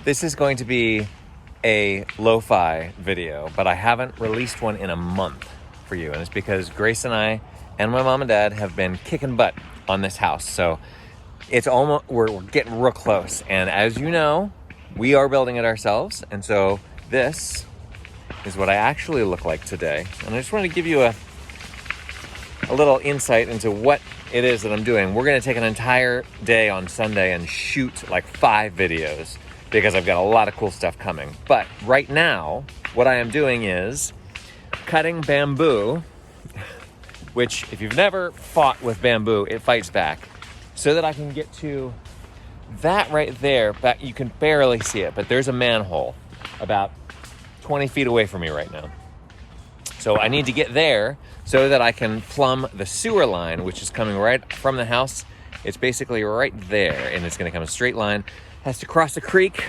This is going to be a lo-fi video, but I haven't released one in a month for you. And it's because Grace and I and my mom and dad have been kicking butt on this house. So it's almost, we're getting real close. And as you know, we are building it ourselves. And so this is what I actually look like today. And I just wanted to give you a little insight into what it is that I'm doing. We're going to take an entire day on Sunday and shoot like 5 videos because I've got a lot of cool stuff coming. But right now, what I am doing is cutting bamboo, which if you've never fought with bamboo, it fights back, so that I can get to that right there. But you can barely see it, but there's a manhole about 20 feet away from me right now. So I need to get there so that I can plumb the sewer line, which is coming right from the house. It's basically right there, and it's going to come a straight line. Has to cross the creek.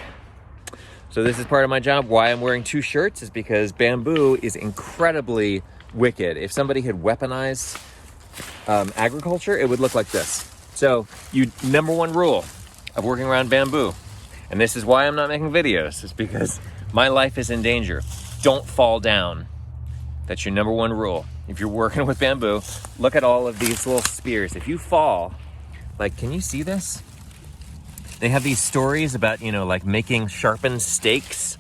So this is part of my job. Why I'm wearing 2 shirts is because bamboo is incredibly wicked. If somebody had weaponized agriculture, it would look like this. So number 1 rule of working around bamboo, and this is why I'm not making videos, is because my life is in danger. Don't fall down. That's your number 1 rule. If you're working with bamboo, look at all of these little spears. If you fall, like, can you see this? They have these stories about, like making sharpened stakes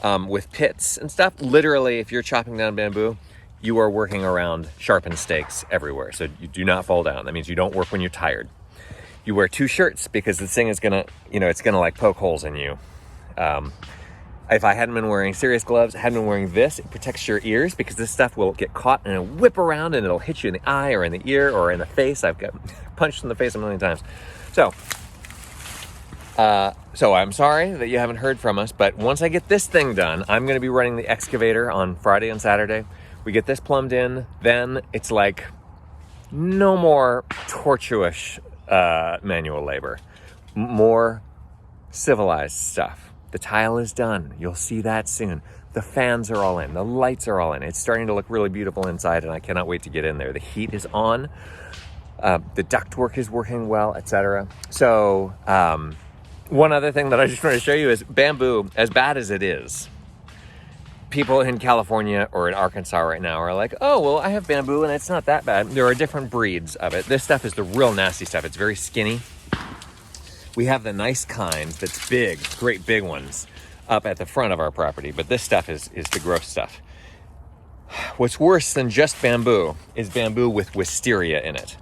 with pits and stuff. Literally, if you're chopping down bamboo, you are working around sharpened stakes everywhere. So you do not fall down. That means you don't work when you're tired. You wear 2 shirts because this thing is gonna, it's gonna like poke holes in you. If I hadn't been wearing serious gloves, I hadn't been wearing this, it protects your ears because this stuff will get caught and it'll whip around and it'll hit you in the eye or in the ear or in the face. I've got punched in the face a million times. So I'm sorry that you haven't heard from us, but once I get this thing done, I'm going to be running the excavator on Friday and Saturday. We get this plumbed in, then it's like no more tortuous manual labor, more civilized stuff. The tile is done. You'll see that soon. The fans are all in. The lights are all in. It's starting to look really beautiful inside, and I cannot wait to get in there. The heat is on. The ductwork is working well, etc. So, one other thing that I just want to show you is bamboo, as bad as it is, people in California or in Arkansas right now are like, oh, well, I have bamboo and it's not that bad. There are different breeds of it. This stuff is the real nasty stuff. It's very skinny. We have the nice kind that's big, great big ones up at the front of our property. But this stuff is the gross stuff. What's worse than just bamboo is bamboo with wisteria in it.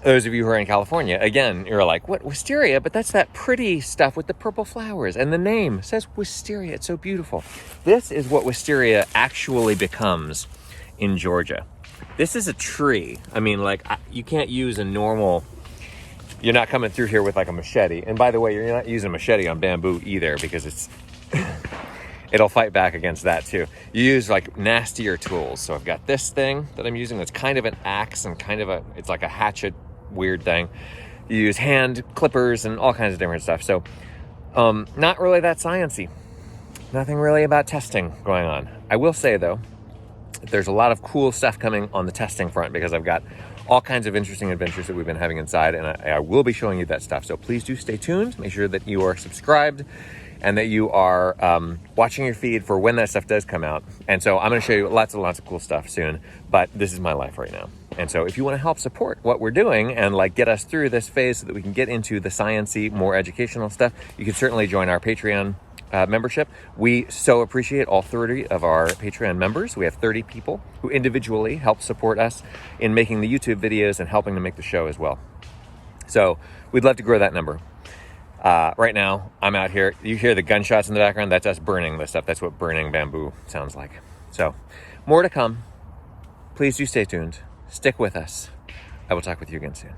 Those of you who are in California, again, you're like, what, wisteria? But that's that pretty stuff with the purple flowers. And the name says wisteria. It's so beautiful. This is what wisteria actually becomes in Georgia. This is a tree. I mean, like, you can't use a normal... You're not coming through here with like a machete. And by the way, you're not using a machete on bamboo either because it's... it'll fight back against that too. You use like nastier tools. So I've got this thing that I'm using that's kind of an axe and it's like a hatchet weird thing. You use hand clippers and all kinds of different stuff. So not really that sciencey. Nothing really about testing going on. I will say though, there's a lot of cool stuff coming on the testing front because I've got all kinds of interesting adventures that we've been having inside, and I will be showing you that stuff. So please do stay tuned. Make sure that you are subscribed and that you are watching your feed for when that stuff does come out. And so I'm going to show you lots of cool stuff soon, but this is my life right now. And so if you want to help support what we're doing and like get us through this phase so that we can get into the sciencey, more educational stuff, you can certainly join our Patreon membership. We so appreciate all 30 of our Patreon members. We have 30 people who individually help support us in making the YouTube videos and helping to make the show as well. So we'd love to grow that number. Right now, I'm out here. You hear the gunshots in the background? That's us burning this stuff. That's what burning bamboo sounds like. So more to come. Please do stay tuned. Stick with us. I will talk with you again soon.